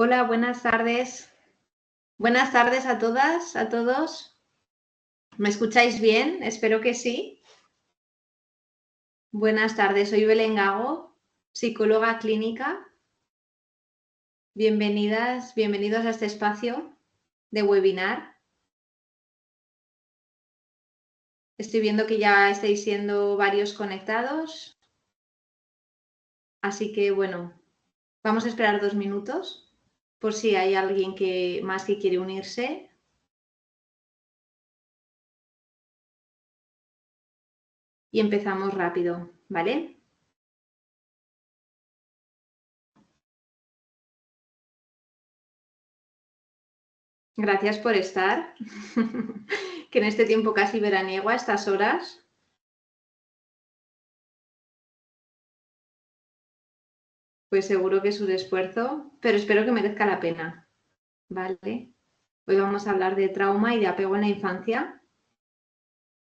Hola, buenas tardes. Buenas tardes a todas, a todos. ¿Me escucháis bien? Espero que sí. Buenas tardes, soy Belén Gago, psicóloga clínica. Bienvenidas, bienvenidos a este espacio de webinar. Estoy viendo que ya estáis siendo varios conectados. Así que, bueno, vamos a esperar 2 minutos por si hay alguien más que quiere unirse. Y empezamos rápido, ¿vale? Gracias por estar, que en este tiempo casi veraniego a estas horas. Pues seguro que es un esfuerzo, pero espero que merezca la pena, ¿vale? Hoy vamos a hablar de trauma y de apego en la infancia,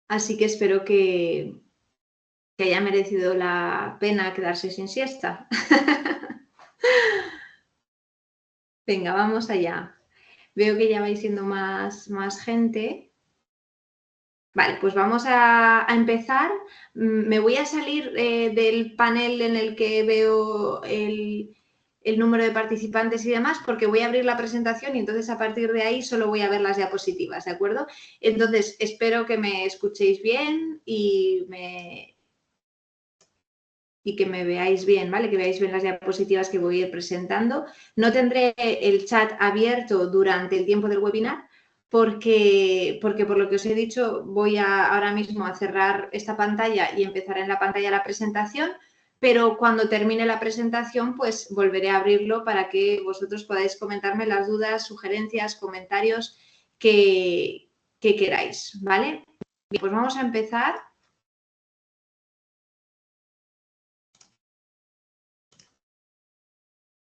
así que espero que haya merecido la pena quedarse sin siesta. Venga, vamos allá. Veo que ya vais siendo más gente. Vale, pues vamos a empezar. Me voy a salir del panel en el que veo el número de participantes y demás, porque voy a abrir la presentación y entonces a partir de ahí solo voy a ver las diapositivas, ¿de acuerdo? Entonces, espero que me escuchéis bien y que me veáis bien, ¿vale? Que veáis bien las diapositivas que voy a ir presentando. No tendré el chat abierto durante el tiempo del webinar, porque por lo que os he dicho voy ahora mismo a cerrar esta pantalla y empezar en la pantalla la presentación, pero cuando termine la presentación pues volveré a abrirlo para que vosotros podáis comentarme las dudas, sugerencias, comentarios que queráis, ¿vale? Bien, pues vamos a empezar.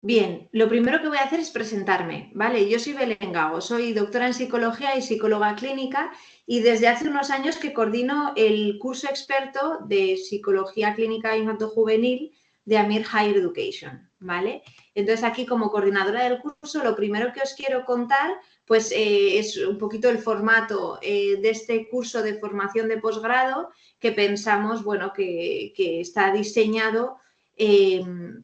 Bien, lo primero que voy a hacer es presentarme, ¿vale? Yo soy Belén Gago, soy doctora en psicología y psicóloga clínica y desde hace unos años que coordino el curso experto de psicología clínica infanto-juvenil de Amir Higher Education, ¿vale? Entonces aquí como coordinadora del curso lo primero que os quiero contar pues es un poquito el formato de este curso de formación de posgrado que pensamos, bueno, que está diseñado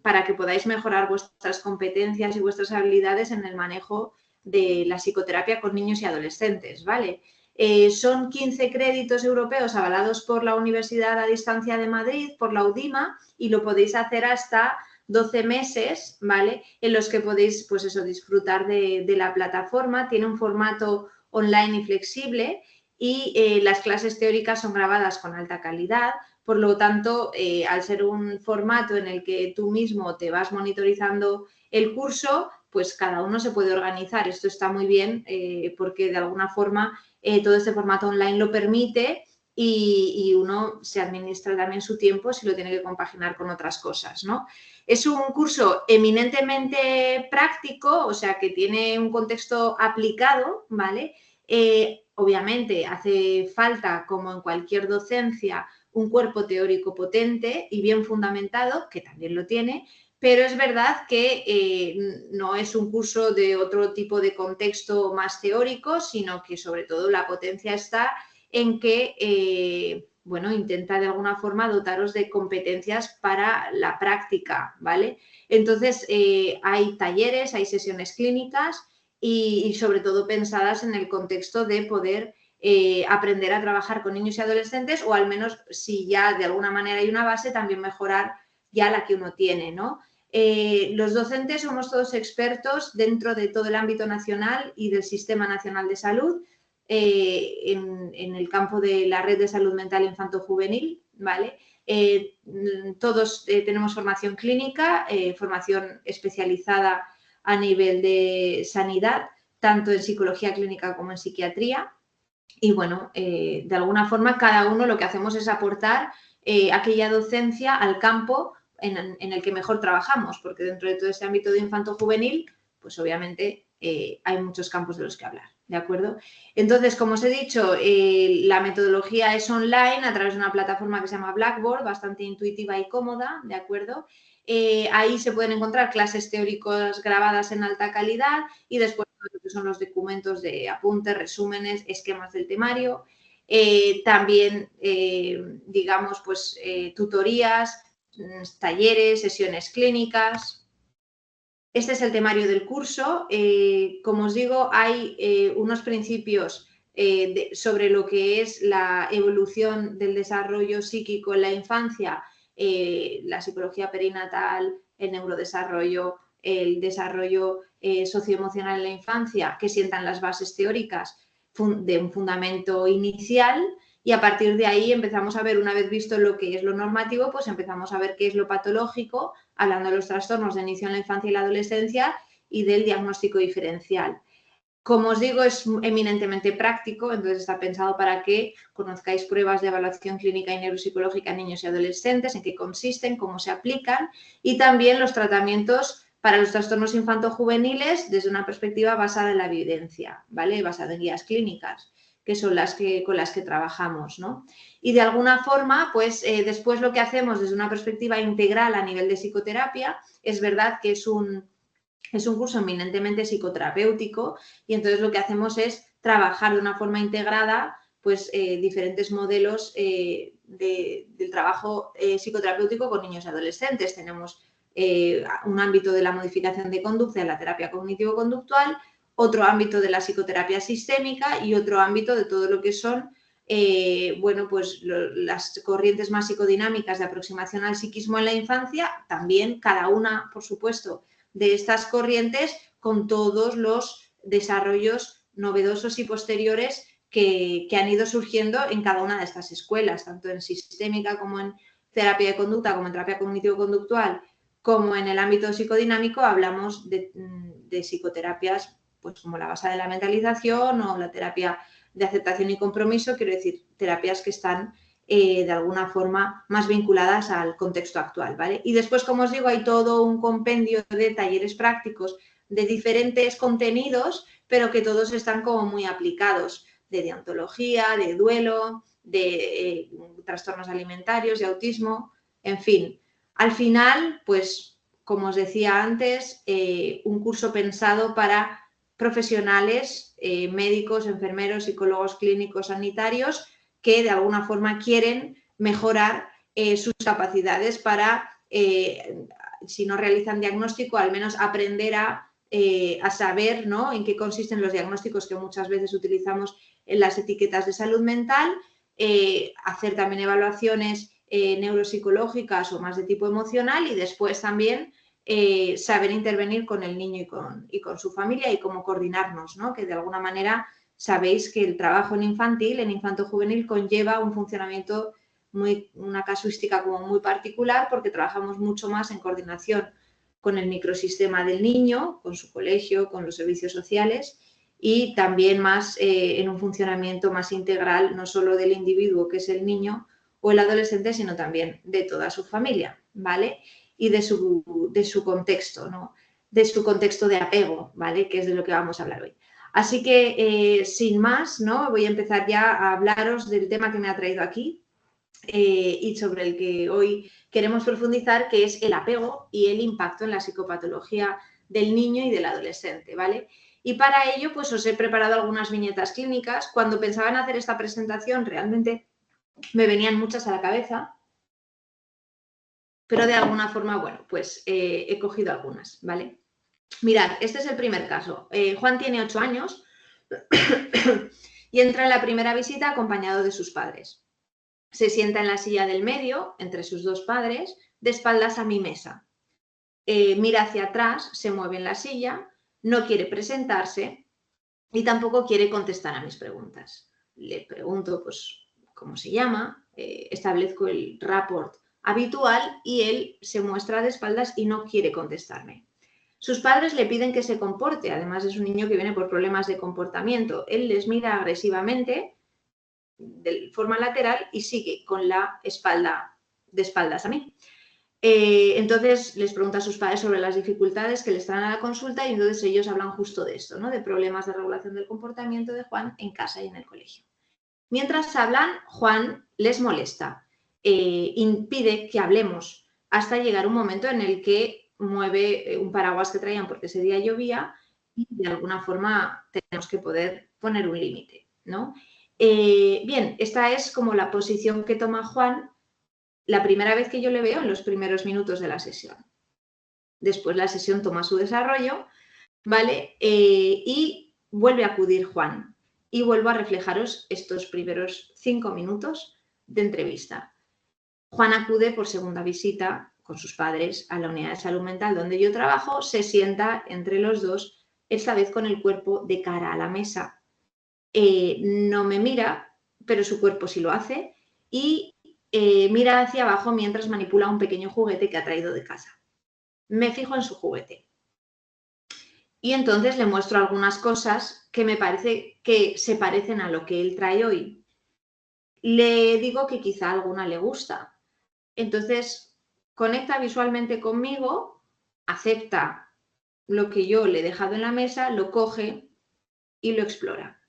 para que podáis mejorar vuestras competencias y vuestras habilidades en el manejo de la psicoterapia con niños y adolescentes, ¿vale? Son 15 créditos europeos avalados por la Universidad a Distancia de Madrid, por la UDIMA, y lo podéis hacer hasta 12 meses, ¿vale? En los que podéis, pues eso, disfrutar de la plataforma. Tiene un formato online y flexible y las clases teóricas son grabadas con alta calidad. Por lo tanto, al ser un formato en el que tú mismo te vas monitorizando el curso, pues cada uno se puede organizar. Esto está muy bien porque de alguna forma todo este formato online lo permite y uno se administra también su tiempo si lo tiene que compaginar con otras cosas, ¿no? Es un curso eminentemente práctico, o sea que tiene un contexto aplicado, ¿vale? Obviamente hace falta, como en cualquier docencia, un cuerpo teórico potente y bien fundamentado, que también lo tiene, pero es verdad que no es un curso de otro tipo de contexto más teórico, sino que sobre todo la potencia está en que, bueno, intenta de alguna forma dotaros de competencias para la práctica, ¿vale? Entonces, hay talleres, hay sesiones clínicas y sobre todo pensadas en el contexto de poder aprender a trabajar con niños y adolescentes o al menos si ya de alguna manera hay una base, también mejorar ya la que uno tiene, ¿no? Los docentes somos todos expertos dentro de todo el ámbito nacional y del Sistema Nacional de Salud en el campo de la red de salud mental infanto-juvenil, ¿vale? Todos tenemos formación clínica, formación especializada a nivel de sanidad, tanto en psicología clínica como en psiquiatría. Y bueno, de alguna forma cada uno lo que hacemos es aportar aquella docencia al campo en el que mejor trabajamos, porque dentro de todo este ámbito de infanto-juvenil, pues obviamente hay muchos campos de los que hablar, ¿de acuerdo? Entonces, como os he dicho, la metodología es online a través de una plataforma que se llama Blackboard, bastante intuitiva y cómoda, ¿de acuerdo? Ahí se pueden encontrar clases teóricas grabadas en alta calidad y después lo que son los documentos de apuntes, resúmenes, esquemas del temario. También, digamos, pues tutorías, talleres, sesiones clínicas. Este es el temario del curso. Como os digo, hay unos principios sobre lo que es la evolución del desarrollo psíquico en la infancia, la psicología perinatal, el neurodesarrollo, el desarrollo socioemocional en la infancia, que sientan las bases teóricas de un fundamento inicial, y a partir de ahí empezamos a ver, una vez visto lo que es lo normativo, pues empezamos a ver qué es lo patológico, hablando de los trastornos de inicio en la infancia y la adolescencia y del diagnóstico diferencial. Como os digo, es eminentemente práctico, entonces está pensado para que conozcáis pruebas de evaluación clínica y neuropsicológica en niños y adolescentes, en qué consisten, cómo se aplican, y también los tratamientos para los trastornos infanto-juveniles desde una perspectiva basada en la evidencia, ¿vale? Basada en guías clínicas, que son con las que trabajamos, ¿no? Y de alguna forma, pues después lo que hacemos desde una perspectiva integral a nivel de psicoterapia, es verdad que es un curso eminentemente psicoterapéutico, y entonces lo que hacemos es trabajar de una forma integrada pues diferentes modelos del trabajo psicoterapéutico con niños y adolescentes. Tenemos un ámbito de la modificación de conducta en la terapia cognitivo-conductual, otro ámbito de la psicoterapia sistémica y otro ámbito de todo lo que son bueno, pues las corrientes más psicodinámicas de aproximación al psiquismo en la infancia, también cada una, por supuesto, de estas corrientes con todos los desarrollos novedosos y posteriores que han ido surgiendo en cada una de estas escuelas, tanto en sistémica como en terapia de conducta, como en terapia cognitivo-conductual, como en el ámbito psicodinámico. Hablamos de psicoterapias pues como la base de la mentalización o la terapia de aceptación y compromiso, quiero decir, terapias que están de alguna forma más vinculadas al contexto actual, ¿vale? Y después, como os digo, hay todo un compendio de talleres prácticos de diferentes contenidos, pero que todos están como muy aplicados, de deontología, de duelo, de trastornos alimentarios, de autismo, en fin. Al final, pues, como os decía antes, un curso pensado para profesionales, médicos, enfermeros, psicólogos clínicos, sanitarios, que de alguna forma quieren mejorar sus capacidades para, si no realizan diagnóstico, al menos aprender a saber, ¿no?, en qué consisten los diagnósticos que muchas veces utilizamos en las etiquetas de salud mental, hacer también evaluaciones neuropsicológicas o más de tipo emocional, y después también saber intervenir con el niño y con su familia y cómo coordinarnos, ¿no? Que de alguna manera sabéis que el trabajo en infantil, en infanto-juvenil, conlleva un funcionamiento una casuística como muy particular, porque trabajamos mucho más en coordinación con el microsistema del niño, con su colegio, con los servicios sociales, y también más en un funcionamiento más integral, no solo del individuo, que es el niño o el adolescente, sino también de toda su familia, ¿vale? Y de su contexto, ¿no? De su contexto de apego, ¿vale? Que es de lo que vamos a hablar hoy. Así que, sin más, ¿no?, voy a empezar ya a hablaros del tema que me ha traído aquí y sobre el que hoy queremos profundizar, que es el apego y el impacto en la psicopatología del niño y del adolescente, ¿vale? Y para ello, pues os he preparado algunas viñetas clínicas. Cuando pensaba en hacer esta presentación, realmente me venían muchas a la cabeza, pero de alguna forma, bueno, pues he cogido algunas, ¿vale? Mirad, este es el primer caso. Juan tiene 8 años y entra en la primera visita acompañado de sus padres. Se sienta en la silla del medio, entre sus dos padres, de espaldas a mi mesa. Mira hacia atrás, se mueve en la silla, no quiere presentarse y tampoco quiere contestar a mis preguntas. Le pregunto, pues, cómo se llama, establezco el rapport habitual y él se muestra de espaldas y no quiere contestarme. Sus padres le piden que se comporte, además es un niño que viene por problemas de comportamiento. Él les mira agresivamente de forma lateral y sigue con la espalda de espaldas a mí. Entonces les pregunta a sus padres sobre las dificultades que les traen a la consulta, y entonces ellos hablan justo de esto, ¿no?, de problemas de regulación del comportamiento de Juan en casa y en el colegio. Mientras hablan, Juan les molesta, impide que hablemos, hasta llegar un momento en el que mueve un paraguas que traían porque ese día llovía y de alguna forma tenemos que poder poner un límite, ¿no? Bien, esta es como la posición que toma Juan la primera vez que yo le veo en los primeros minutos de la sesión. Después la sesión toma su desarrollo, ¿vale? Y vuelve a acudir Juan y vuelvo a reflejaros estos primeros 5 minutos de entrevista. Juan acude por segunda visita con sus padres a la unidad de salud mental donde yo trabajo, se sienta entre los dos, esta vez con el cuerpo de cara a la mesa. No me mira, pero su cuerpo sí lo hace y mira hacia abajo mientras manipula un pequeño juguete que ha traído de casa. Me fijo en su juguete y entonces le muestro algunas cosas que me parece que se parecen a lo que él trae hoy. Le digo que quizá alguna le gusta. Entonces conecta visualmente conmigo, acepta lo que yo le he dejado en la mesa, lo coge y lo explora.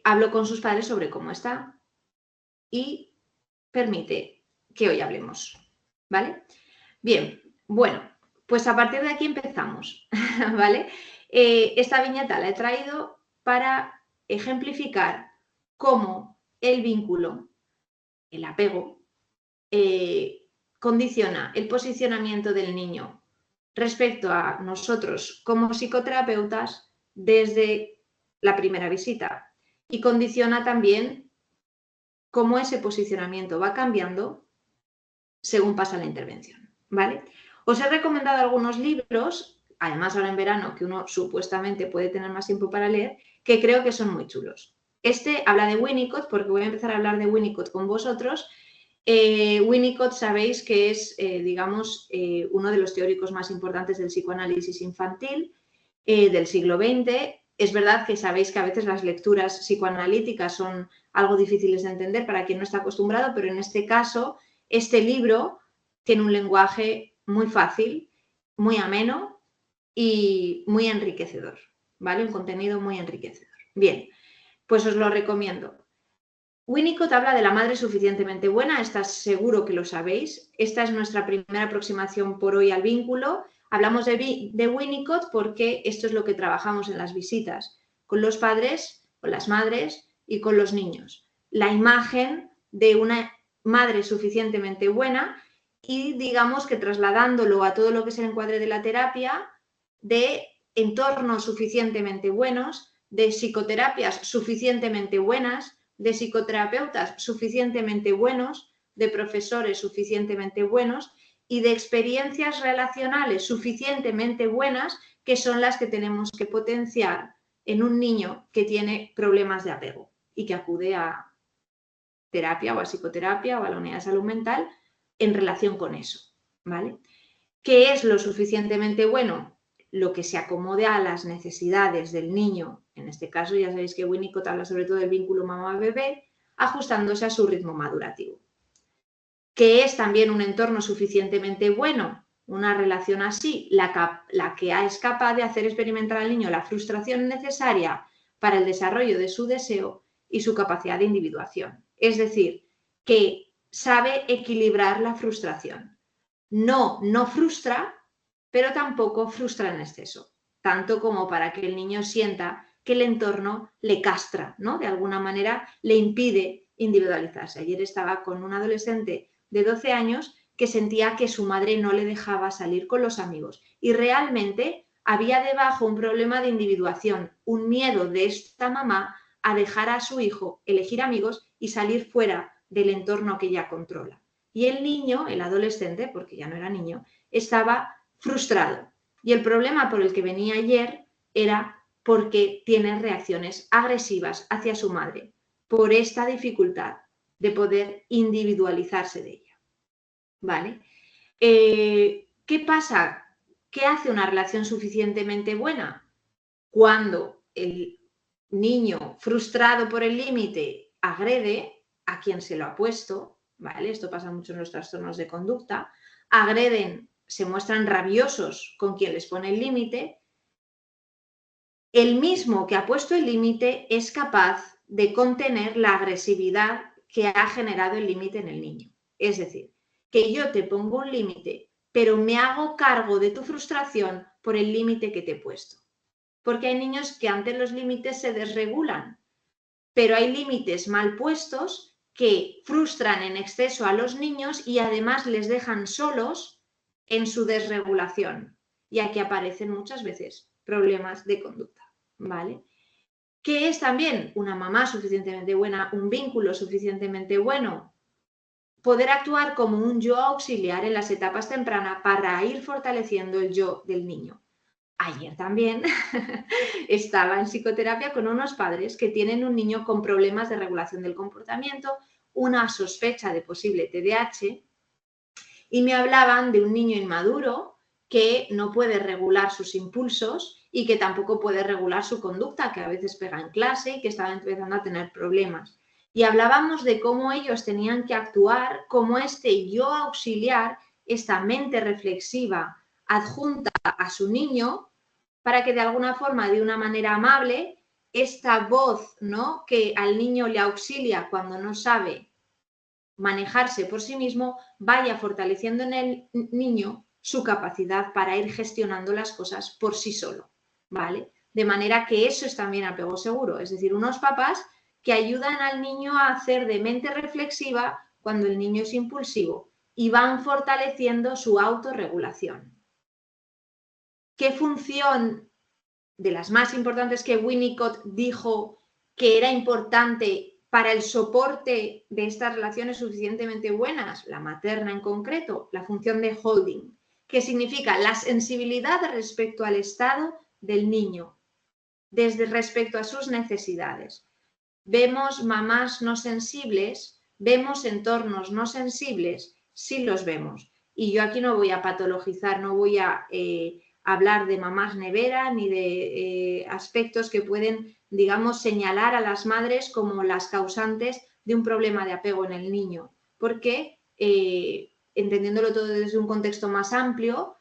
Hablo con sus padres sobre cómo está y permite que hoy hablemos, ¿vale? Bien, bueno, pues a partir de aquí empezamos, ¿vale? Esta viñeta la he traído para ejemplificar cómo el vínculo, el apego, condiciona el posicionamiento del niño respecto a nosotros como psicoterapeutas desde la primera visita y condiciona también cómo ese posicionamiento va cambiando según pasa la intervención, ¿vale? Os he recomendado algunos libros, además ahora en verano que uno supuestamente puede tener más tiempo para leer, que creo que son muy chulos. Este habla de Winnicott, porque voy a empezar a hablar de Winnicott con vosotros. Winnicott sabéis que es, digamos, uno de los teóricos más importantes del psicoanálisis infantil del siglo XX. Es verdad que sabéis que a veces las lecturas psicoanalíticas son algo difíciles de entender para quien no está acostumbrado, pero en este caso, este libro tiene un lenguaje muy fácil, muy ameno y muy enriquecedor, ¿vale? Un contenido muy enriquecedor. Bien, pues os lo recomiendo. Winnicott habla de la madre suficientemente buena, estás seguro que lo sabéis. Esta es nuestra primera aproximación por hoy al vínculo. Hablamos de Winnicott porque esto es lo que trabajamos en las visitas, con los padres, con las madres y con los niños. La imagen de una madre suficientemente buena y digamos que trasladándolo a todo lo que es el encuadre de la terapia, de entornos suficientemente buenos, de psicoterapias suficientemente buenas, de psicoterapeutas suficientemente buenos, de profesores suficientemente buenos y de experiencias relacionales suficientemente buenas que son las que tenemos que potenciar en un niño que tiene problemas de apego y que acude a terapia o a psicoterapia o a la unidad de salud mental en relación con eso, ¿vale? ¿Qué es lo suficientemente bueno? Lo que se acomode a las necesidades del niño. En este caso ya sabéis que Winnicott habla sobre todo del vínculo mamá-bebé, ajustándose a su ritmo madurativo. ¿Qué es también un entorno suficientemente bueno? Una relación así, la que es capaz de hacer experimentar al niño la frustración necesaria para el desarrollo de su deseo y su capacidad de individuación. Es decir, que sabe equilibrar la frustración. No frustra, pero tampoco frustra en exceso, tanto como para que el niño sienta que el entorno le castra, ¿no? De alguna manera le impide individualizarse. Ayer estaba con un adolescente de 12 años que sentía que su madre no le dejaba salir con los amigos y realmente había debajo un problema de individuación, un miedo de esta mamá a dejar a su hijo elegir amigos y salir fuera del entorno que ella controla. Y el niño, el adolescente, porque ya no era niño, estaba frustrado. Y el problema por el que venía ayer era porque tiene reacciones agresivas hacia su madre, por esta dificultad de poder individualizarse de ella. ¿Vale? ¿Qué pasa? ¿Qué hace una relación suficientemente buena? Cuando el niño frustrado por el límite agrede a quien se lo ha puesto, ¿vale? Esto pasa mucho en los trastornos de conducta, agreden, se muestran rabiosos con quien les pone el límite, el mismo que ha puesto el límite es capaz de contener la agresividad que ha generado el límite en el niño. Es decir, que yo te pongo un límite, pero me hago cargo de tu frustración por el límite que te he puesto. Porque hay niños que ante los límites se desregulan, pero hay límites mal puestos que frustran en exceso a los niños y además les dejan solos en su desregulación. Y aquí aparecen muchas veces problemas de conducta, ¿vale? ¿Qué es también una mamá suficientemente buena, un vínculo suficientemente bueno? Poder actuar como un yo auxiliar en las etapas tempranas para ir fortaleciendo el yo del niño. Ayer también estaba en psicoterapia con unos padres que tienen un niño con problemas de regulación del comportamiento, una sospecha de posible TDAH, y me hablaban de un niño inmaduro que no puede regular sus impulsos y que tampoco puede regular su conducta, que a veces pega en clase y que estaba empezando a tener problemas. Y hablábamos de cómo ellos tenían que actuar, como este yo auxiliar, esta mente reflexiva adjunta a su niño, para que de alguna forma, de una manera amable, esta voz, ¿no?, que al niño le auxilia cuando no sabe manejarse por sí mismo, vaya fortaleciendo en el niño su capacidad para ir gestionando las cosas por sí solo, ¿vale? De manera que eso es también apego seguro, es decir, unos papás que ayudan al niño a hacer de mente reflexiva cuando el niño es impulsivo y van fortaleciendo su autorregulación. ¿Qué función de las más importantes que Winnicott dijo que era importante para el soporte de estas relaciones suficientemente buenas, la materna en concreto, la función de holding, que significa la sensibilidad respecto al estado del niño, desde respecto a sus necesidades? Vemos mamás no sensibles, vemos entornos no sensibles, sí los vemos. Y yo aquí no voy a patologizar, no voy a hablar de mamás nevera ni de aspectos que pueden, digamos, señalar a las madres como las causantes de un problema de apego en el niño, porque entendiéndolo todo desde un contexto más amplio,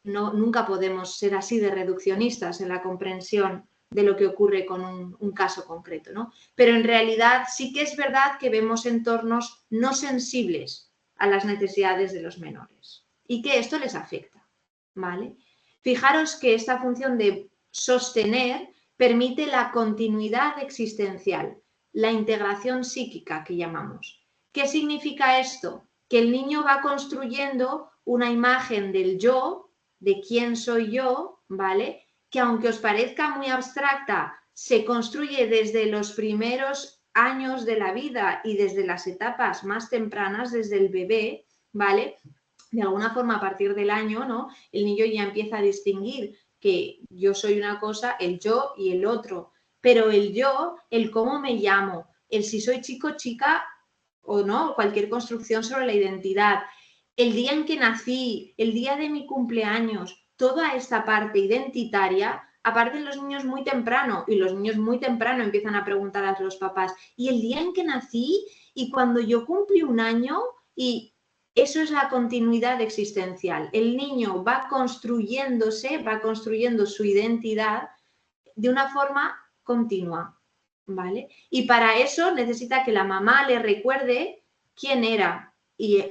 nunca podemos ser así de reduccionistas en la comprensión de lo que ocurre con un caso concreto, ¿no? Pero en realidad sí que es verdad que vemos entornos no sensibles a las necesidades de los menores y que esto les afecta, ¿vale? Fijaros que esta función de sostener permite la continuidad existencial, la integración psíquica que llamamos. ¿Qué significa esto? Que el niño va construyendo una imagen del yo, de quién soy yo, ¿vale?, que aunque os parezca muy abstracta, se construye desde los primeros años de la vida y desde las etapas más tempranas, desde el bebé, ¿vale? De alguna forma, a partir del año, ¿no?, el niño ya empieza a distinguir que yo soy una cosa, el yo y el otro, pero el yo, el cómo me llamo, el si soy chico, chica o no, cualquier construcción sobre la identidad, el día en que nací, el día de mi cumpleaños, toda esta parte identitaria aparecen los niños muy temprano y los niños muy temprano empiezan a preguntar a los papás, ¿y el día en que nací? Y cuando yo cumplí un año, y eso es la continuidad existencial. El niño va construyéndose, va construyendo su identidad de una forma continua, ¿vale? Y para eso necesita que la mamá le recuerde quién era, y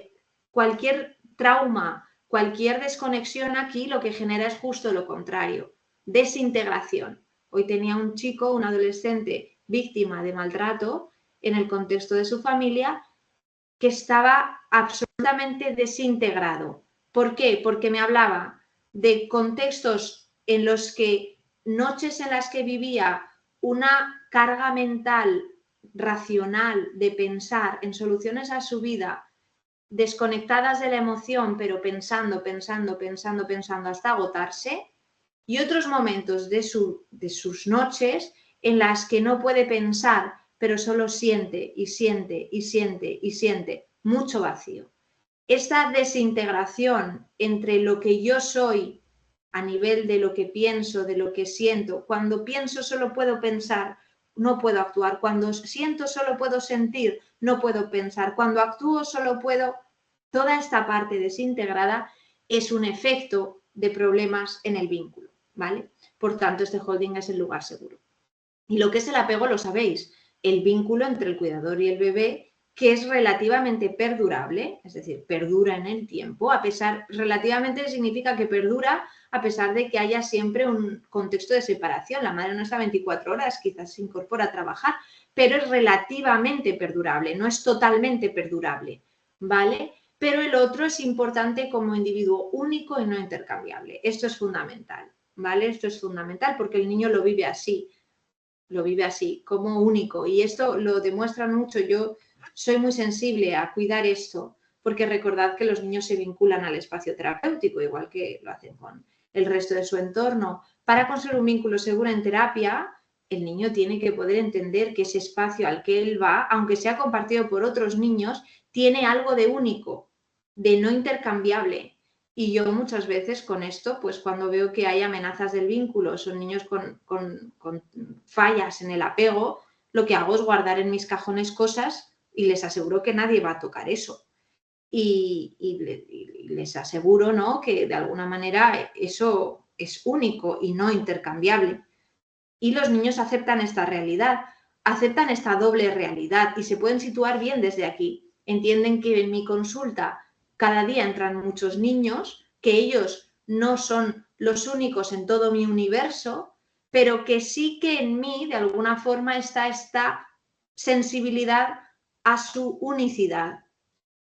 cualquier trauma, cualquier desconexión aquí lo que genera es justo lo contrario, desintegración. Hoy tenía un chico, un adolescente víctima de maltrato en el contexto de su familia, que estaba absolutamente desintegrado. ¿Por qué? Porque me hablaba de contextos en los que, noches en las que vivía una carga mental racional de pensar en soluciones a su vida, desconectadas de la emoción, pero pensando hasta agotarse, y otros momentos de sus noches en las que no puede pensar, pero solo siente y siente y siente y siente mucho vacío. Esta desintegración entre lo que yo soy a nivel de lo que pienso, de lo que siento, cuando pienso solo puedo pensar, no puedo actuar, cuando siento solo puedo sentir, no puedo pensar, cuando actúo solo puedo, toda esta parte desintegrada es un efecto de problemas en el vínculo, ¿vale? Por tanto, este holding es el lugar seguro. Y lo que es el apego lo sabéis, el vínculo entre el cuidador y el bebé que es relativamente perdurable, es decir, perdura en el tiempo, relativamente significa que perdura a pesar de que haya siempre un contexto de separación. La madre no está 24 horas, quizás se incorpora a trabajar, pero es relativamente perdurable, no es totalmente perdurable, ¿vale? Pero el otro es importante como individuo único y no intercambiable. Esto es fundamental, ¿vale? Esto es fundamental porque el niño lo vive así, como único. Y esto lo demuestran mucho. Yo soy muy sensible a cuidar esto, porque recordad que los niños se vinculan al espacio terapéutico, igual que lo hacen con el resto de su entorno. Para construir un vínculo seguro en terapia, el niño tiene que poder entender que ese espacio al que él va, aunque sea compartido por otros niños, tiene algo de único, de no intercambiable. Y yo muchas veces con esto, pues cuando veo que hay amenazas del vínculo, son niños con fallas en el apego, lo que hago es guardar en mis cajones cosas y les aseguro que nadie va a tocar eso. Y les aseguro, ¿no?, que de alguna manera eso es único y no intercambiable. Y los niños aceptan esta realidad, aceptan esta doble realidad y se pueden situar bien desde aquí. Entienden que en mi consulta cada día entran muchos niños, que ellos no son los únicos en todo mi universo, pero que sí que en mí, de alguna forma, está esta sensibilidad a su unicidad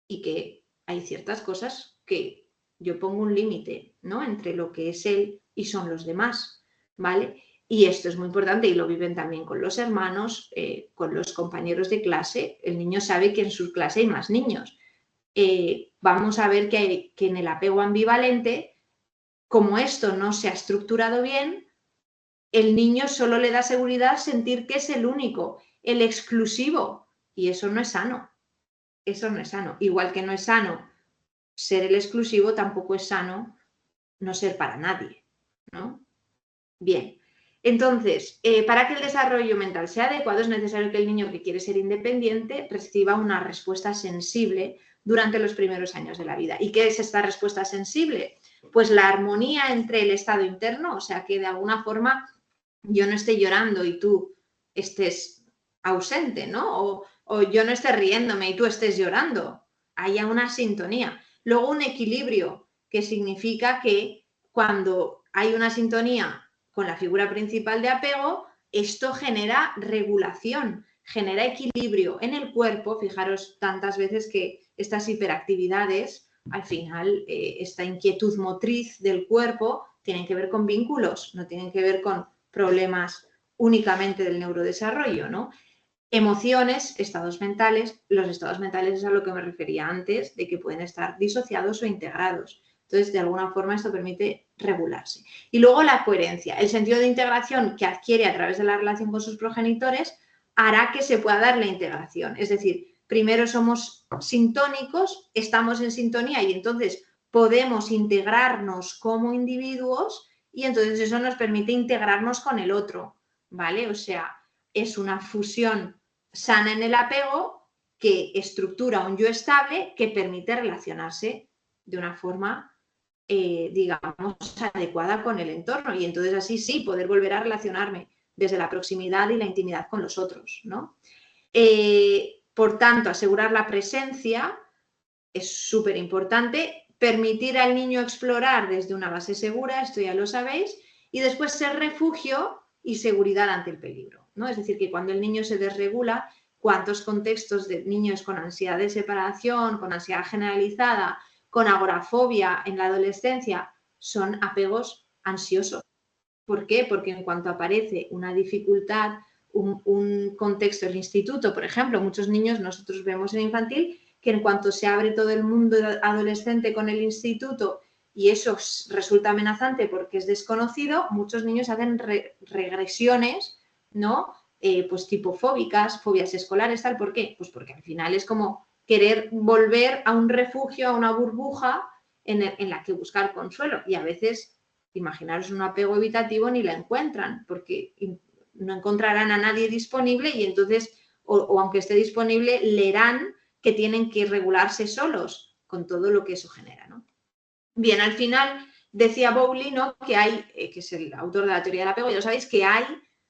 y que hay ciertas cosas que yo pongo un límite, ¿no?, entre lo que es él y son los demás, ¿vale? Y esto es muy importante y lo viven también con los hermanos, con los compañeros de clase. El niño sabe que en su clase hay más niños. Vamos a ver que en el apego ambivalente, como esto no se ha estructurado bien, el niño solo le da seguridad sentir que es el único, el exclusivo, y eso no es sano. Eso no es sano. Igual que no es sano ser el exclusivo, tampoco es sano no ser para nadie, ¿no? Bien, entonces, para que el desarrollo mental sea adecuado es necesario que el niño que quiere ser independiente reciba una respuesta sensible durante los primeros años de la vida. ¿Y qué es esta respuesta sensible? Pues la armonía entre el estado interno, o sea, que de alguna forma yo no esté llorando y tú estés ausente, ¿no? O yo no esté riéndome y tú estés llorando. Haya una sintonía. Luego un equilibrio, que significa que cuando hay una sintonía con la figura principal de apego, esto genera regulación, genera equilibrio en el cuerpo. Fijaros tantas veces que estas hiperactividades, al final, esta inquietud motriz del cuerpo, tienen que ver con vínculos, no tienen que ver con problemas únicamente del neurodesarrollo, ¿no? Emociones, estados mentales. Los estados mentales es a lo que me refería antes, de que pueden estar disociados o integrados. Entonces, de alguna forma, esto permite regularse. Y luego la coherencia. El sentido de integración que adquiere a través de la relación con sus progenitores hará que se pueda dar la integración. Es decir, primero somos sintónicos, estamos en sintonía y entonces podemos integrarnos como individuos y entonces eso nos permite integrarnos con el otro, ¿vale? O sea, es una fusión sana en el apego que estructura un yo estable que permite relacionarse de una forma, digamos, adecuada con el entorno y entonces así sí poder volver a relacionarme desde la proximidad y la intimidad con los otros, ¿no? Por tanto, asegurar la presencia es súper importante, permitir al niño explorar desde una base segura, esto ya lo sabéis, y después ser refugio y seguridad ante el peligro, ¿no? Es decir, que cuando el niño se desregula, cuántos contextos de niños con ansiedad de separación, con ansiedad generalizada, con agorafobia en la adolescencia, son apegos ansiosos. ¿Por qué? Porque en cuanto aparece una dificultad, un contexto del instituto, por ejemplo, muchos niños nosotros vemos en infantil que en cuanto se abre todo el mundo adolescente con el instituto y eso resulta amenazante porque es desconocido, muchos niños hacen regresiones, ¿no? Pues tipo fóbicas, fobias escolares, tal. ¿Por qué? Pues porque al final es como querer volver a un refugio, a una burbuja en la que buscar consuelo. Y a veces, imaginaros un apego evitativo, ni la encuentran porque no encontrarán a nadie disponible y entonces, o aunque esté disponible, leerán que tienen que regularse solos con todo lo que eso genera, ¿no? Bien, al final decía Bowley, ¿no?, que hay, que es el autor de la teoría del apego, ya lo sabéis, que hay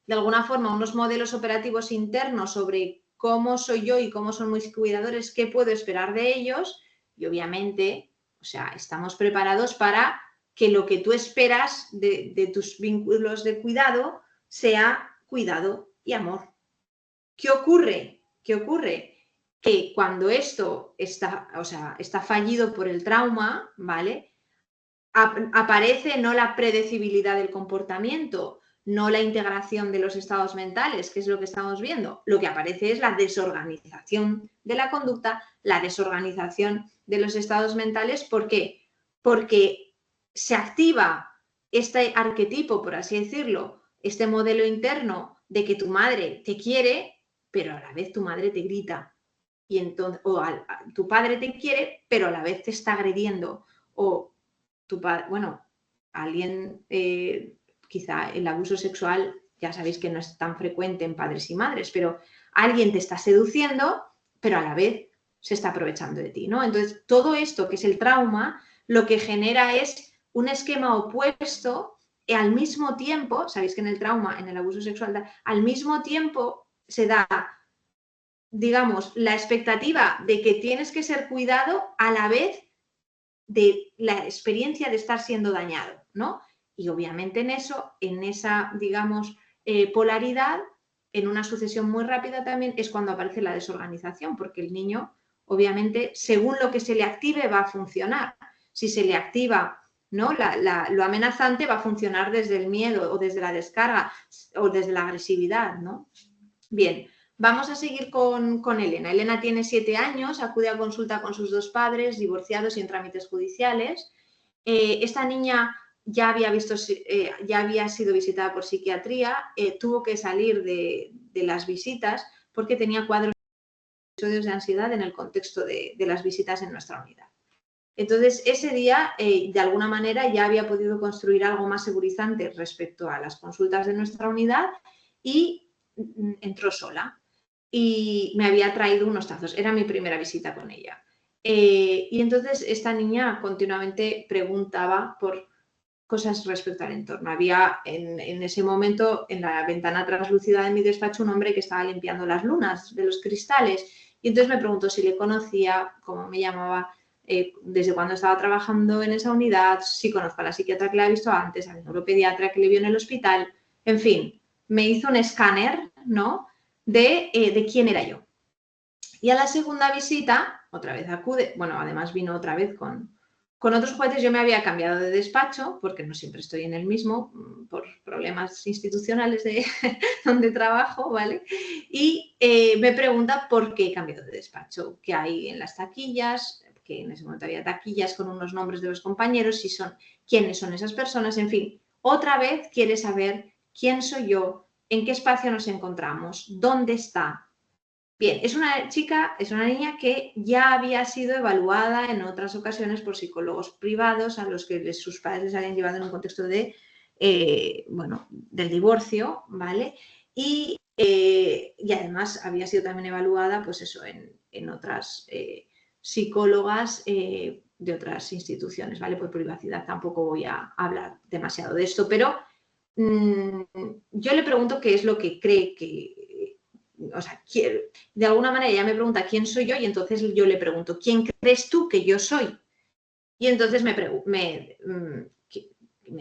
de alguna forma unos modelos operativos internos sobre cómo soy yo y cómo son mis cuidadores, qué puedo esperar de ellos y obviamente, o sea, estamos preparados para que lo que tú esperas de tus vínculos de cuidado sea cuidado y amor. ¿Qué ocurre? ¿Qué ocurre? Que cuando esto está, o sea, está fallido por el trauma, ¿vale? Aparece no la predecibilidad del comportamiento, no la integración de los estados mentales, que es lo que estamos viendo. Lo que aparece es la desorganización de la conducta, la desorganización de los estados mentales. ¿Por qué? Porque se activa este arquetipo, por así decirlo, este modelo interno de que tu madre te quiere, pero a la vez tu madre te grita. Y entonces, tu padre te quiere, pero a la vez te está agrediendo. O tu padre, bueno, alguien, quizá el abuso sexual, ya sabéis que no es tan frecuente en padres y madres, pero alguien te está seduciendo, pero a la vez se está aprovechando de ti, ¿no? Entonces, todo esto que es el trauma, lo que genera es un esquema opuesto al mismo tiempo, sabéis que en el trauma, en el abuso sexual, al mismo tiempo se da, digamos, la expectativa de que tienes que ser cuidado a la vez de la experiencia de estar siendo dañado, ¿no? Y obviamente en eso, en esa, digamos, polaridad, en una sucesión muy rápida también es cuando aparece la desorganización, porque el niño, obviamente, según lo que se le active, va a funcionar. Si se le activa, ¿no? Lo amenazante, va a funcionar desde el miedo o desde la descarga o desde la agresividad, ¿no? Bien, vamos a seguir con Elena. Elena tiene 7 años, acude a consulta con sus 2 padres, divorciados y en trámites judiciales. Esta niña ya había sido visitada por psiquiatría, tuvo que salir de las visitas porque tenía cuadros y episodios de ansiedad en el contexto de las visitas en nuestra unidad. Entonces, ese día, de alguna manera, ya había podido construir algo más segurizante respecto a las consultas de nuestra unidad y entró sola. Y me había traído unos tazos. Era mi primera visita con ella. Y entonces esta niña continuamente preguntaba por cosas respecto al entorno. Había en ese momento en la ventana translúcida de mi despacho un hombre que estaba limpiando las lunas de los cristales y entonces me preguntó si le conocía, cómo me llamaba, desde cuándo estaba trabajando en esa unidad, si conozco a la psiquiatra que la he visto antes, al neuropediatra que le vio en el hospital, en fin, me hizo un escáner, ¿no?, de quién era yo. Y a la segunda visita, otra vez acude, bueno, además vino otra vez con otros jueces. Yo me había cambiado de despacho, porque no siempre estoy en el mismo, por problemas institucionales de donde trabajo, ¿vale? Y me pregunta por qué he cambiado de despacho, qué hay en las taquillas, que en ese momento había taquillas con unos nombres de los compañeros, quiénes son esas personas, en fin. Otra vez quiere saber quién soy yo, en qué espacio nos encontramos, dónde está. Bien, es una chica, es una niña que ya había sido evaluada en otras ocasiones por psicólogos privados a los que sus padres les habían llevado en un contexto de, bueno, del divorcio, ¿vale? Y además había sido también evaluada, pues eso, en otras psicólogas de otras instituciones, ¿vale? Por privacidad tampoco voy a hablar demasiado de esto, pero yo le pregunto qué es lo que cree que... O sea, de alguna manera ella me pregunta quién soy yo y entonces yo le pregunto, ¿quién crees tú que yo soy? Y entonces me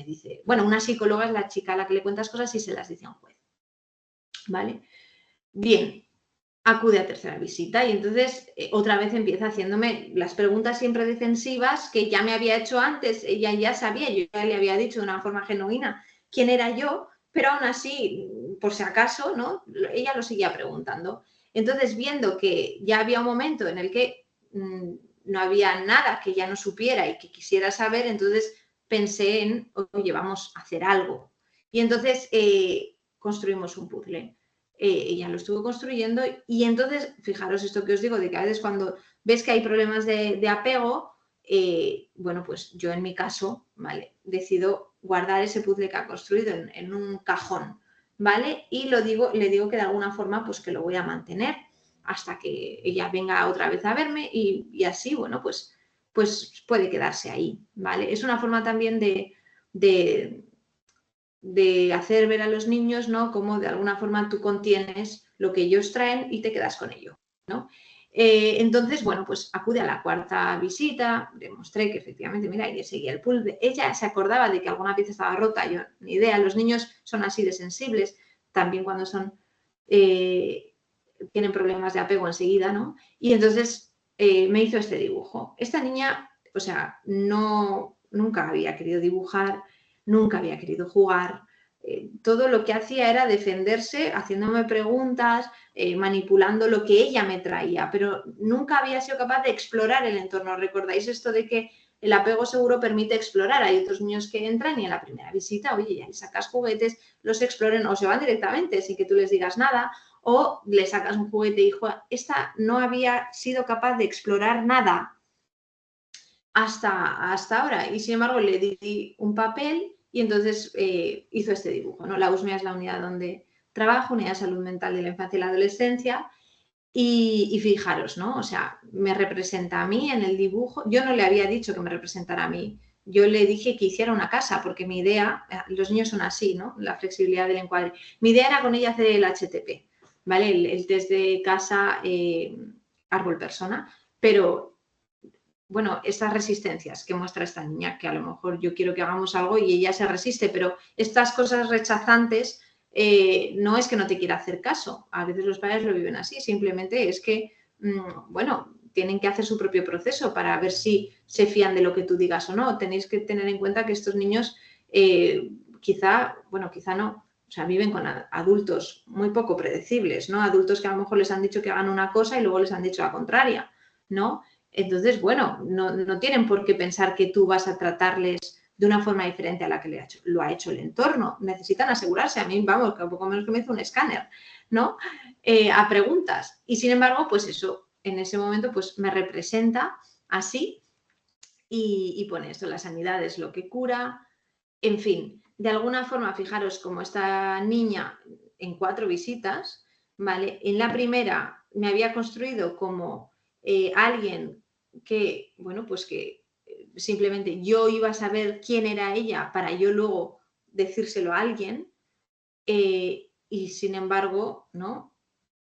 dice, bueno, una psicóloga es la chica a la que le cuentas cosas y se las dice a un juez. ¿Vale? Bien, acude a tercera visita y entonces otra vez empieza haciéndome las preguntas siempre defensivas que ya me había hecho antes. Ella ya sabía, yo ya le había dicho de una forma genuina quién era yo, pero aún así, por si acaso, ¿no?, ella lo seguía preguntando. Entonces, viendo que ya había un momento en el que no había nada que ya no supiera y que quisiera saber, entonces pensé en, oye, vamos a hacer algo. Y entonces construimos un puzzle. Ella lo estuvo construyendo y entonces, fijaros esto que os digo, de que a veces cuando ves que hay problemas de apego, bueno, pues yo en mi caso, ¿vale?, decido guardar ese puzzle que ha construido en un cajón, ¿vale? Y le digo que de alguna forma pues que lo voy a mantener hasta que ella venga otra vez a verme y así, bueno, pues puede quedarse ahí, ¿vale? Es una forma también de hacer ver a los niños, ¿no?, cómo de alguna forma tú contienes lo que ellos traen y te quedas con ello, ¿no? Entonces, bueno, pues acude a la cuarta visita, demostré que efectivamente, mira, ella seguía el pulve. Ella se acordaba de que alguna pieza estaba rota, yo ni idea, los niños son así de sensibles, también cuando son, tienen problemas de apego enseguida, ¿no? Y entonces me hizo este dibujo. Esta niña, o sea, nunca había querido dibujar, nunca había querido jugar, todo lo que hacía era defenderse, haciéndome preguntas, manipulando lo que ella me traía, pero nunca había sido capaz de explorar el entorno. ¿Recordáis esto de que el apego seguro permite explorar? Hay otros niños que entran y en la primera visita, oye, ya les sacas juguetes, los exploren o se van directamente sin que tú les digas nada, o le sacas un juguete y juega. Esta no había sido capaz de explorar nada hasta ahora, y sin embargo le di un papel y entonces hizo este dibujo, ¿no? La USMIA es la unidad donde trabajo, Unidad de Salud Mental de la Infancia y la Adolescencia, y fijaros, ¿no? O sea, me representa a mí en el dibujo. Yo no le había dicho que me representara a mí, yo le dije que hiciera una casa, porque mi idea, los niños son así, ¿no? La flexibilidad del encuadre. Mi idea era con ella hacer el HTP, ¿vale? El test de casa, árbol persona, pero bueno, estas resistencias que muestra esta niña, que a lo mejor yo quiero que hagamos algo y ella se resiste, pero estas cosas rechazantes no es que no te quiera hacer caso. A veces los padres lo viven así, simplemente es que, bueno, tienen que hacer su propio proceso para ver si se fían de lo que tú digas o no. Tenéis que tener en cuenta que estos niños quizá no, o sea, viven con adultos muy poco predecibles, ¿no? Adultos que a lo mejor les han dicho que hagan una cosa y luego les han dicho la contraria, ¿no? Entonces, bueno, no tienen por qué pensar que tú vas a tratarles de una forma diferente a la que lo ha hecho el entorno. Necesitan asegurarse. A mí, vamos, que un poco menos que me hizo un escáner, ¿no? A preguntas. Y sin embargo, pues eso, en ese momento, pues me representa así y pone esto, la sanidad es lo que cura. En fin, de alguna forma, fijaros como esta niña en 4 visitas, ¿vale? En la primera me había construido como alguien que, bueno, pues que simplemente yo iba a saber quién era ella para yo luego decírselo a alguien, y sin embargo, ¿no?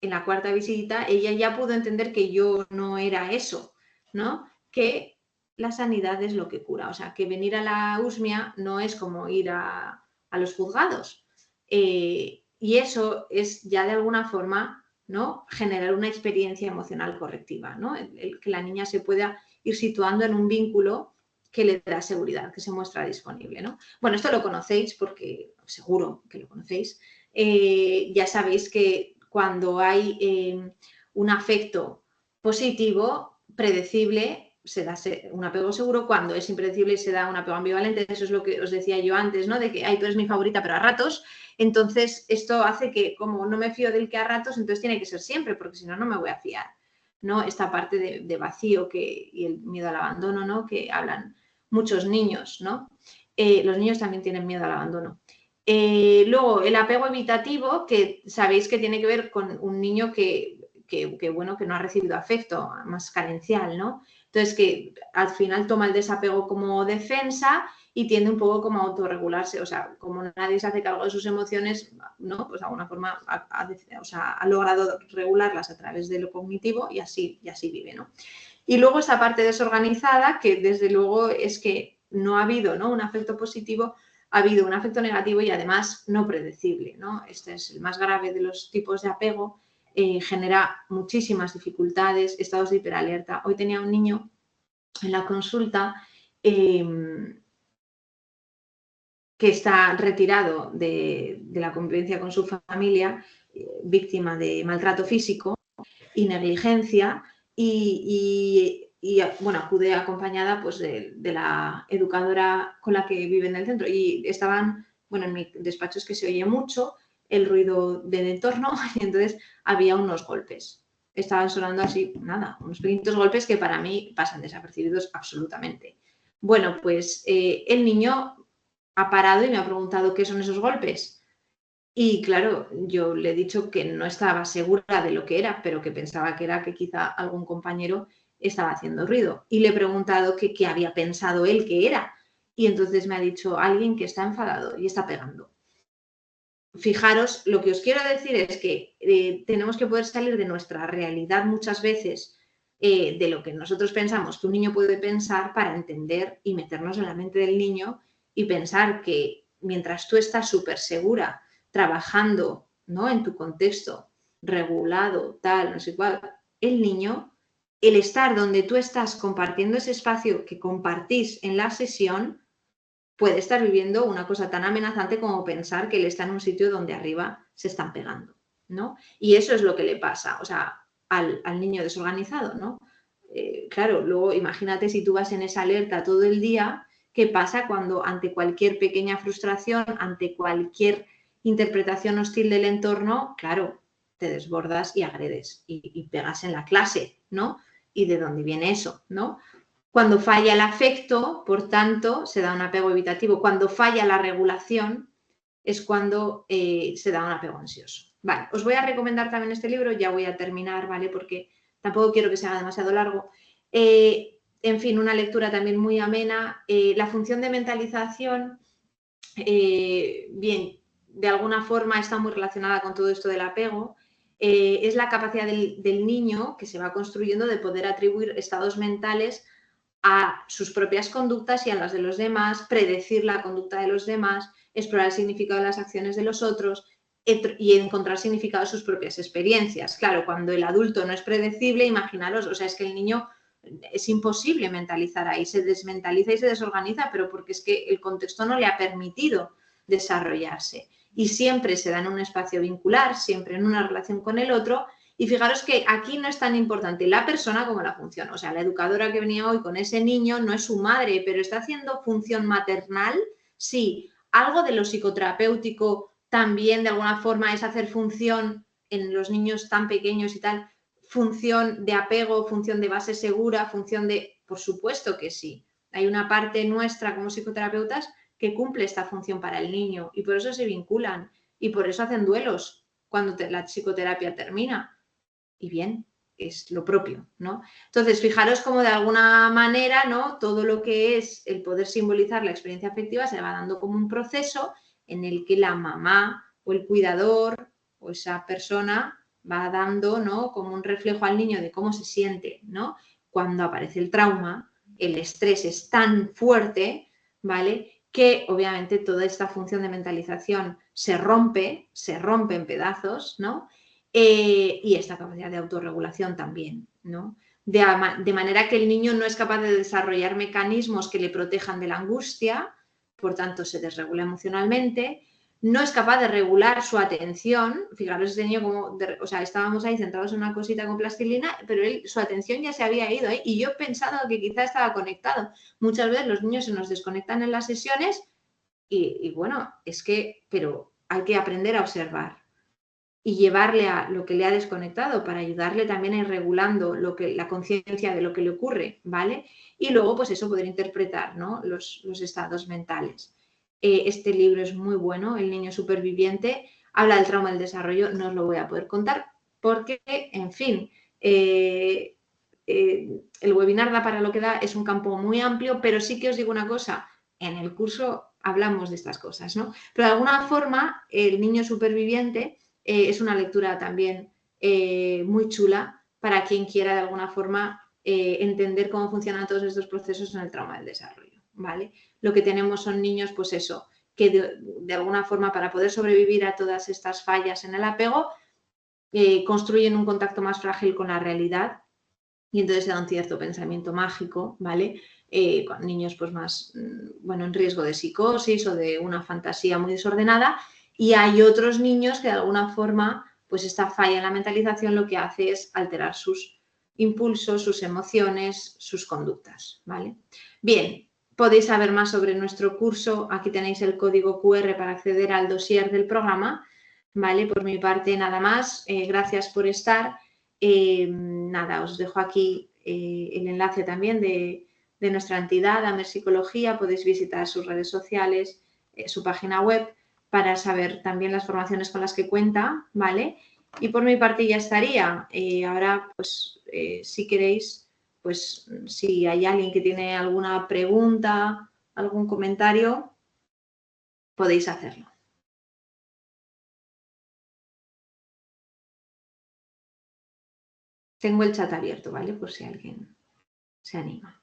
En la cuarta visita ella ya pudo entender que yo no era eso, ¿no? Que la sanidad es lo que cura, o sea, que venir a la USMIA no es como ir a los juzgados. Y eso es ya de alguna forma, ¿no? Generar una experiencia emocional correctiva, ¿no? Que la niña se pueda ir situando en un vínculo que le da seguridad, que se muestra disponible, ¿no? Bueno, esto lo conocéis porque seguro que lo conocéis. Ya sabéis que cuando hay un afecto positivo, predecible, se da un apego seguro. Cuando es impredecible, se da un apego ambivalente. Eso es lo que os decía yo antes, ¿no? De que, ay, tú eres mi favorita, pero a ratos. Entonces, esto hace que, como no me fío del que a ratos, entonces tiene que ser siempre, porque si no, no me voy a fiar, ¿no? Esta parte de vacío y el miedo al abandono, ¿no? Que hablan muchos niños, ¿no? Los niños también tienen miedo al abandono. Luego, el apego evitativo, que sabéis que tiene que ver con un niño que no ha recibido afecto, más carencial, ¿no? Entonces, que al final toma el desapego como defensa y tiende un poco como a autorregularse, o sea, como nadie se hace cargo de sus emociones, ¿no? Pues de alguna forma ha logrado regularlas a través de lo cognitivo y así vive, ¿no? Y luego esa parte desorganizada, que desde luego es que no ha habido, ¿no? Un afecto positivo, ha habido un afecto negativo y además no predecible, ¿no? Este es el más grave de los tipos de apego, genera muchísimas dificultades, estados de hiperalerta. Hoy tenía un niño en la consulta que está retirado de la convivencia con su familia, víctima de maltrato físico y negligencia, y bueno, acude acompañada pues de la educadora con la que vive en el centro, y estaban, bueno, en mi despacho es que se oye mucho el ruido del entorno y entonces había unos golpes. Estaban sonando así, nada, unos pequeñitos golpes que para mí pasan desapercibidos absolutamente. Bueno, pues el niño ha parado y me ha preguntado qué son esos golpes. Y claro, yo le he dicho que no estaba segura de lo que era, pero que pensaba que era que quizá algún compañero estaba haciendo ruido. Y le he preguntado qué había pensado él que era. Y entonces me ha dicho alguien que está enfadado y está pegando. fijaros, lo que os quiero decir es que tenemos que poder salir de nuestra realidad muchas veces, de lo que nosotros pensamos que un niño puede pensar, para entender y meternos en la mente del niño y pensar que mientras tú estás súper segura trabajando, ¿no?, en tu contexto regulado, tal, no sé cuál, el niño, el estar donde tú estás compartiendo ese espacio que compartís en la sesión, puede estar viviendo una cosa tan amenazante como pensar que él está en un sitio donde arriba se están pegando, ¿no? Y eso es lo que le pasa, o sea, al niño desorganizado, ¿no? Claro, luego imagínate si tú vas en esa alerta todo el día, ¿qué pasa cuando ante cualquier pequeña frustración, ante cualquier interpretación hostil del entorno, claro, te desbordas y agredes y pegas en la clase, ¿no? ¿Y de dónde viene eso, no? Cuando falla el afecto, por tanto, se da un apego evitativo. Cuando falla la regulación es cuando se da un apego ansioso. Vale, os voy a recomendar también este libro, ya voy a terminar, ¿vale? Porque tampoco quiero que sea demasiado largo. En fin, una lectura también muy amena. La función de mentalización, bien, de alguna forma está muy relacionada con todo esto del apego. Es la capacidad del niño que se va construyendo de poder atribuir estados mentales a sus propias conductas y a las de los demás, predecir la conducta de los demás, explorar el significado de las acciones de los otros y encontrar significado en sus propias experiencias. Claro, cuando el adulto no es predecible, imaginaros, o sea, es que el niño es imposible mentalizar ahí, se desmentaliza y se desorganiza, pero porque es que el contexto no le ha permitido desarrollarse. Y siempre se da en un espacio vincular, siempre en una relación con el otro. Y fijaros que aquí no es tan importante la persona como la función. O sea, la educadora que venía hoy con ese niño no es su madre, pero está haciendo función maternal. Sí, algo de lo psicoterapéutico también de alguna forma es hacer función en los niños tan pequeños y tal, función de apego, función de base segura, función de... Por supuesto que sí. Hay una parte nuestra como psicoterapeutas que cumple esta función para el niño y por eso se vinculan y por eso hacen duelos cuando la psicoterapia termina. Y bien, es lo propio, ¿no? Entonces, fijaros cómo de alguna manera, ¿no?, todo lo que es el poder simbolizar la experiencia afectiva se va dando como un proceso en el que la mamá o el cuidador o esa persona va dando, ¿no?, como un reflejo al niño de cómo se siente, ¿no? Cuando aparece el trauma, el estrés es tan fuerte, ¿vale?, que obviamente toda esta función de mentalización se rompe en pedazos, ¿no? Y esta capacidad de autorregulación también, ¿no? De manera que el niño no es capaz de desarrollar mecanismos que le protejan de la angustia, por tanto se desregula emocionalmente, no es capaz de regular su atención. Fijaros, este niño como, o sea, estábamos ahí centrados en una cosita con plastilina, pero su atención ya se había ido, ¿eh? Y yo he pensado que quizá estaba conectado. Muchas veces los niños se nos desconectan en las sesiones y bueno, es que, pero hay que aprender a observar y llevarle a lo que le ha desconectado para ayudarle también a ir regulando la conciencia de lo que le ocurre, ¿vale? Y luego, pues eso, poder interpretar, ¿no?, los estados mentales. Este libro es muy bueno, El niño superviviente, habla del trauma del desarrollo, no os lo voy a poder contar porque, en fin, el webinar da para lo que da, es un campo muy amplio, pero sí que os digo una cosa, en el curso hablamos de estas cosas, ¿no? Pero de alguna forma, El niño superviviente es una lectura también muy chula para quien quiera de alguna forma entender cómo funcionan todos estos procesos en el trauma del desarrollo, ¿vale? Lo que tenemos son niños, pues eso, que de alguna forma para poder sobrevivir a todas estas fallas en el apego, construyen un contacto más frágil con la realidad y entonces se da un cierto pensamiento mágico, ¿vale? Con niños pues más, bueno, en riesgo de psicosis o de una fantasía muy desordenada, y hay otros niños que de alguna forma, pues esta falla en la mentalización lo que hace es alterar sus impulsos, sus emociones, sus conductas, ¿vale? Bien, podéis saber más sobre nuestro curso, aquí tenéis el código QR para acceder al dossier del programa, ¿vale? Por mi parte nada más, gracias por estar. Nada, os dejo aquí el enlace también de nuestra entidad, Amer Psicología. Podéis visitar sus redes sociales, su página web, para saber también las formaciones con las que cuenta, ¿vale? Y por mi parte ya estaría. Ahora, pues, si queréis, pues, si hay alguien que tiene alguna pregunta, algún comentario, podéis hacerlo. Tengo el chat abierto, ¿vale? Por si alguien se anima.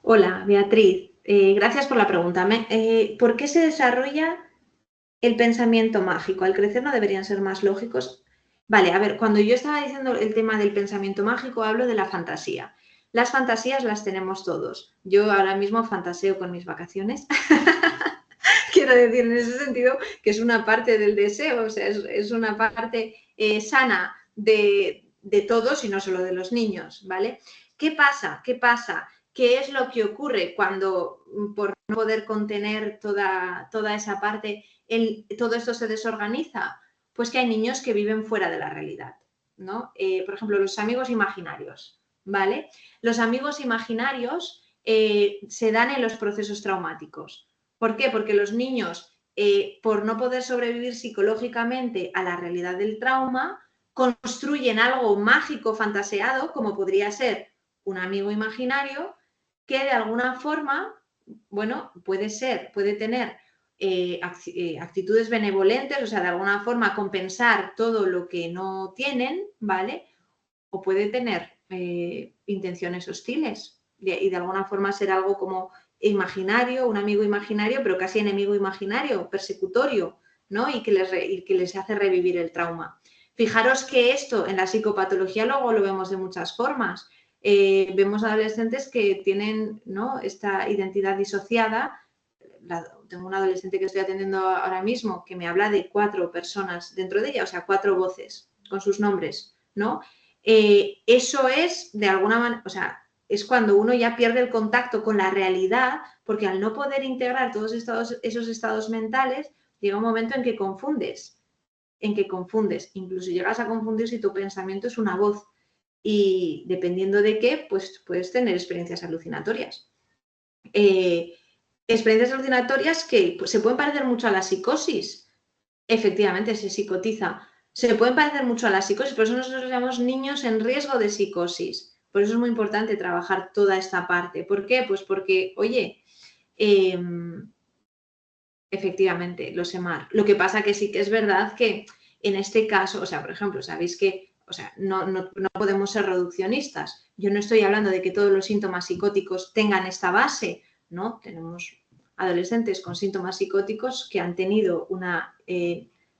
Hola, Beatriz. Gracias por la pregunta. ¿Por qué se desarrolla el pensamiento mágico? Al crecer no deberían ser más lógicos. Vale, a ver, cuando yo estaba diciendo el tema del pensamiento mágico, hablo de la fantasía. Las fantasías las tenemos todos. Yo ahora mismo fantaseo con mis vacaciones. Quiero decir, en ese sentido, que es una parte del deseo, o sea, es una parte sana de todos y no solo de los niños, ¿vale? ¿Qué pasa? ¿Qué pasa? ¿Qué es lo que ocurre cuando, por no poder contener toda esa parte, todo esto se desorganiza? Pues que hay niños que viven fuera de la realidad, ¿no? Por ejemplo, los amigos imaginarios, ¿vale? Los amigos imaginarios se dan en los procesos traumáticos. ¿Por qué? Porque los niños, por no poder sobrevivir psicológicamente a la realidad del trauma, construyen algo mágico, fantaseado, como podría ser un amigo imaginario, que de alguna forma, bueno, puede tener actitudes benevolentes, o sea, de alguna forma compensar todo lo que no tienen, ¿vale? O puede tener intenciones hostiles y de alguna forma ser algo como imaginario, un amigo imaginario, pero casi enemigo imaginario, persecutorio, ¿no? Y que les hace revivir el trauma. Fijaros que esto en la psicopatología luego lo vemos de muchas formas. Vemos adolescentes que tienen, ¿no?, esta identidad disociada. Tengo un adolescente que estoy atendiendo ahora mismo que me habla de 4 personas dentro de ella, o sea, 4 voces con sus nombres, ¿no? Eso es de alguna manera, o sea, es cuando uno ya pierde el contacto con la realidad, porque al no poder integrar todos esos estados mentales, llega un momento en que confundes, incluso llegas a confundir si tu pensamiento es una voz y dependiendo de qué, pues puedes tener experiencias alucinatorias. Experiencias alucinatorias que pues, se pueden parecer mucho a la psicosis. Efectivamente, se psicotiza. Se pueden parecer mucho a la psicosis, por eso nosotros llamamos niños en riesgo de psicosis. Por eso es muy importante trabajar toda esta parte. ¿Por qué? Pues porque, oye, efectivamente, los EMAR. Lo que pasa que sí que es verdad que en este caso, o sea, por ejemplo, sabéis que, o sea, no podemos ser reduccionistas. Yo no estoy hablando de que todos los síntomas psicóticos tengan esta base, ¿no? Tenemos adolescentes con síntomas psicóticos que han tenido una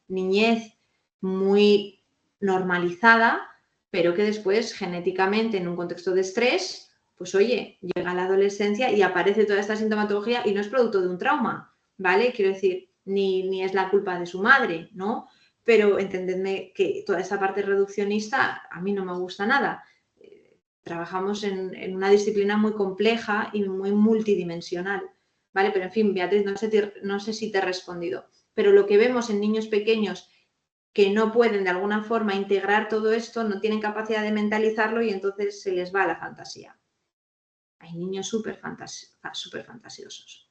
niñez muy normalizada, pero que después genéticamente en un contexto de estrés, pues oye, llega la adolescencia y aparece toda esta sintomatología y no es producto de un trauma, ¿vale? Quiero decir, ni es la culpa de su madre, ¿no? Pero entendedme que toda esta parte reduccionista a mí no me gusta nada. Trabajamos en una disciplina muy compleja y muy multidimensional, ¿vale? Pero en fin, Beatriz, no sé si te he respondido, pero lo que vemos en niños pequeños que no pueden de alguna forma integrar todo esto, no tienen capacidad de mentalizarlo y entonces se les va la fantasía. Hay niños súper fantasiosos.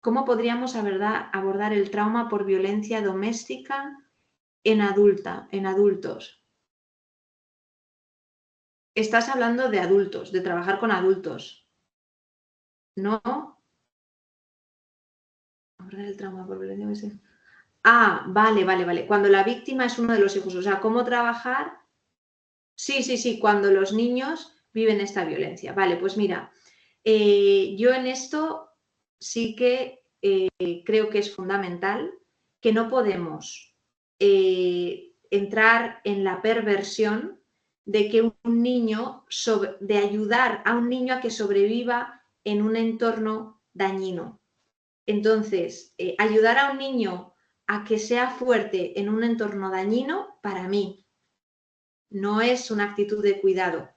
¿Cómo podríamos abordar el trauma por violencia doméstica en adultos? Estás hablando de adultos, de trabajar con adultos, ¿no? Abordar el trauma por violencia doméstica. Ah, vale. Cuando la víctima es uno de los hijos, o sea, ¿cómo trabajar? Sí, cuando los niños viven esta violencia. Vale, pues mira, yo en esto sí que creo que es fundamental que no podemos entrar en la perversión de que un niño, de ayudar a un niño a que sobreviva en un entorno dañino. Entonces, ayudar a un niño a que sea fuerte en un entorno dañino, para mí, no es una actitud de cuidado.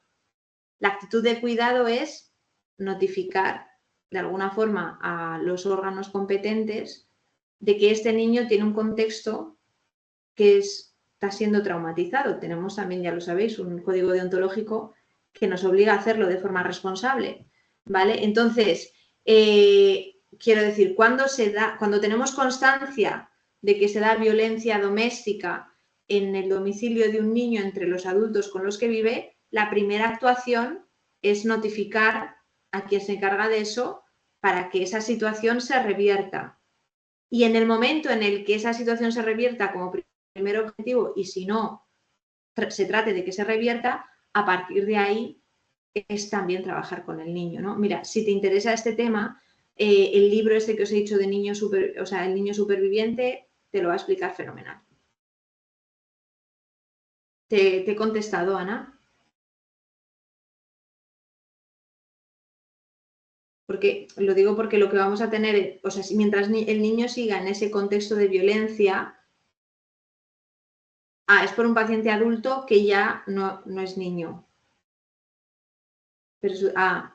La actitud de cuidado es notificar de alguna forma a los órganos competentes de que este niño tiene un contexto que está siendo traumatizado. Tenemos también, ya lo sabéis, un código deontológico que nos obliga a hacerlo de forma responsable, ¿vale? Entonces, quiero decir, cuando tenemos constancia de que se da violencia doméstica en el domicilio de un niño entre los adultos con los que vive, la primera actuación es notificar a quien se encarga de eso para que esa situación se revierta. Y en el momento en el que esa situación se revierta como primer objetivo, y si no se trate de que se revierta, a partir de ahí es también trabajar con el niño, ¿no? Mira, si te interesa este tema, el libro este que os he dicho de El niño superviviente, te lo va a explicar fenomenal. ¿Te he contestado, Ana? Porque lo digo porque lo que vamos a tener, o sea, mientras el niño siga en ese contexto de violencia, es por un paciente adulto que ya no es niño. Pero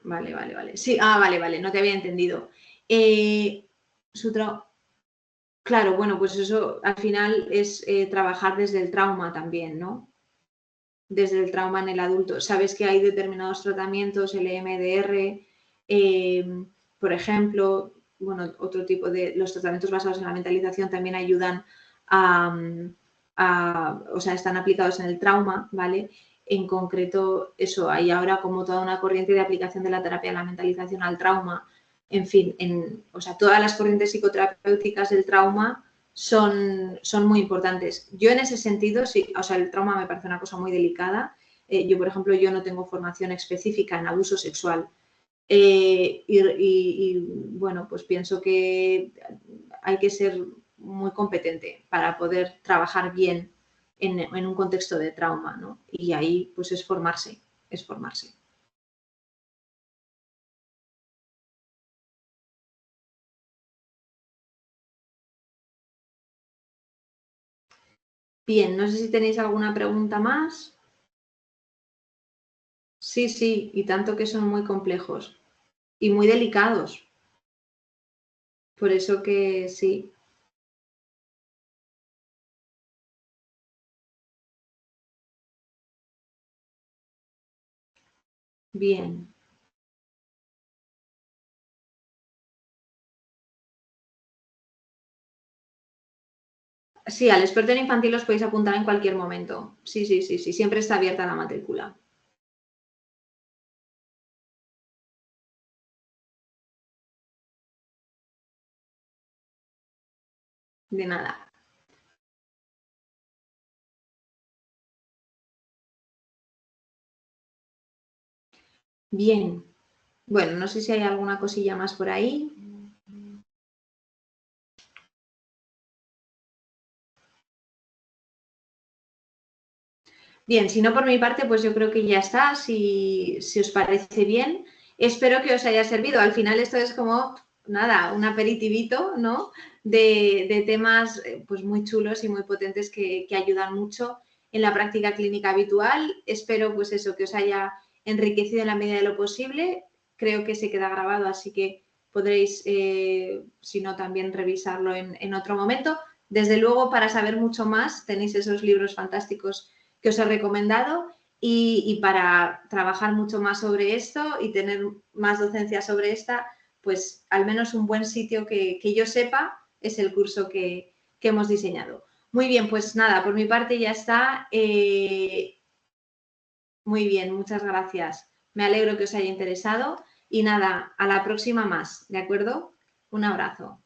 vale. Sí, vale, no te había entendido. Claro, bueno, pues eso al final es trabajar desde el trauma también, ¿no? Desde el trauma en el adulto. Sabes que hay determinados tratamientos, el EMDR, por ejemplo, bueno, otro tipo de los tratamientos basados en la mentalización también ayudan o sea, están aplicados en el trauma, ¿vale? En concreto, eso, hay ahora como toda una corriente de aplicación de la terapia de la mentalización al trauma. En fin, o sea, todas las corrientes psicoterapéuticas del trauma son muy importantes. Yo en ese sentido, sí, o sea, el trauma me parece una cosa muy delicada. Yo, por ejemplo, yo no tengo formación específica en abuso sexual. Bueno, pues pienso que hay que ser muy competente para poder trabajar bien en un contexto de trauma, ¿no? Y ahí, pues es formarse. Bien, no sé si tenéis alguna pregunta más. Sí, y tanto que son muy complejos y muy delicados. Por eso que sí. Bien. Sí, al experto en infantil os podéis apuntar en cualquier momento. Sí, siempre está abierta la matrícula. De nada. Bien. Bueno, no sé si hay alguna cosilla más por ahí. Bien, si no por mi parte, pues yo creo que ya está. Si os parece bien, espero que os haya servido. Al final esto es como, nada, un aperitivito, ¿no? De temas pues muy chulos y muy potentes que ayudan mucho en la práctica clínica habitual. Espero pues eso, que os haya enriquecido en la medida de lo posible. Creo que se queda grabado, así que podréis, si no, también revisarlo en otro momento. Desde luego, para saber mucho más, tenéis esos libros fantásticos que os he recomendado y para trabajar mucho más sobre esto y tener más docencia sobre esta, pues al menos un buen sitio que yo sepa es el curso que hemos diseñado. Muy bien, pues nada, por mi parte ya está. Muy bien, muchas gracias. Me alegro que os haya interesado y nada, a la próxima más, ¿de acuerdo? Un abrazo.